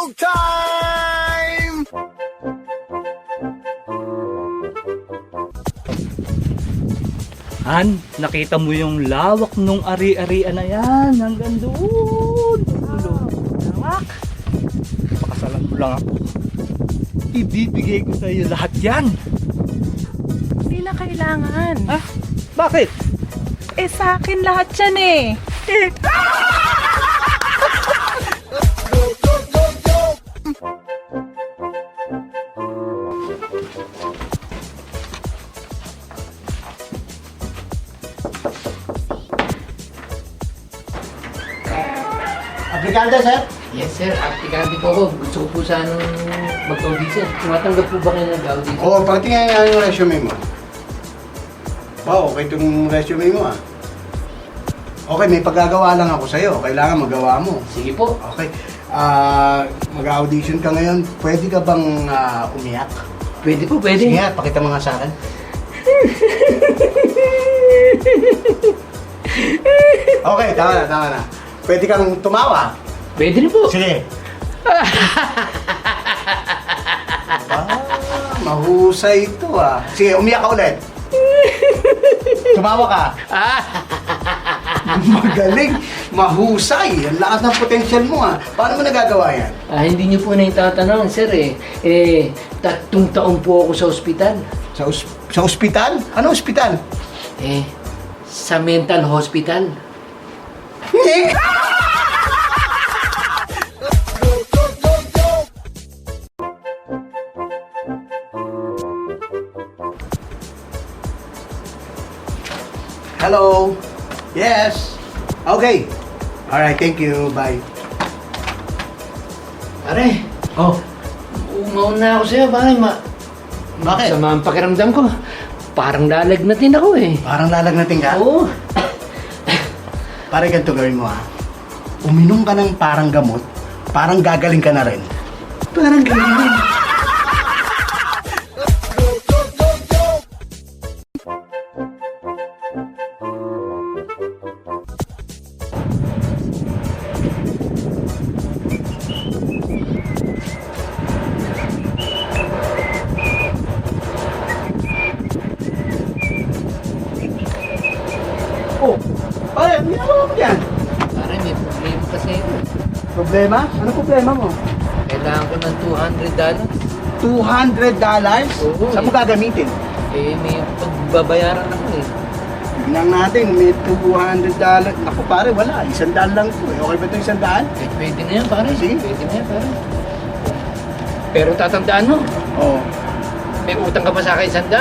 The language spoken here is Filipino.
Showtime! Han, nakita mo yung lawak nung ari-arian na yan. Hanggang doon. Lawak. Pakasalan mo lang ako. Ibibigay ko sa iyo lahat yan. Hindi na kailangan. Ha? Bakit? Eh sa akin lahat yan eh. Aplikante, sir? Yes sir, aplikante po ako. Gusto ko po sanang mag-audition. Tumatanggap po ba kayo nag-audition? Oo, patingin nga yung resume mo. Wow, okay itong resume mo ah. Okay, may paggagawa lang ako sa'yo. Kailangan magawa mo. Sige po. Okay. Mag-audition ka ngayon. Pwede ka bang umiyak? Pwede po, pwede. Sige nga, pakita mo nga sa akin. Okay, tama na, tama na. Pwede kang tumawa. Pwede rin po. Sige. Mahusay ito ah. Sige, umiyak ka ulit. Tumawa ka. Magaling. Mahusay. Ang lakas ng potensyal mo ah. Paano mo nagagawa yan? Hindi niyo po na itatanong, sir eh. 3 taon po ako sa ospital. Sa ospital? Ano ospital? Sa mental hospital. Hello? Yes? Okay. Alright, thank you. Bye. Pare, Oh, umauna ako sa'yo, pare. bakit? Sama ang pakiramdam ko. Parang lalagnatin ako eh. Parang lalagnatin ka? Oo. Pare, ganito gawin mo ah. Uminom ka ng parang gamot, parang gagaling ka na rin. Parang galing. Oh, pare, ano ginagawa mo dyan? Pare, may problema kasi ako. Problema? Ano problema mo? Kailangan ko ng $200? Oo. Saan mo gagamitin? May pagbabayaran ako eh. Tignan natin, may $200. Naku pare, wala. $100 lang po. Okay ba ito $100? Pwede na yan, pare. Sige. Pwede na yan, pare. Pero tatandaan mo, Oo. may utang ka pa sa akin, sanda.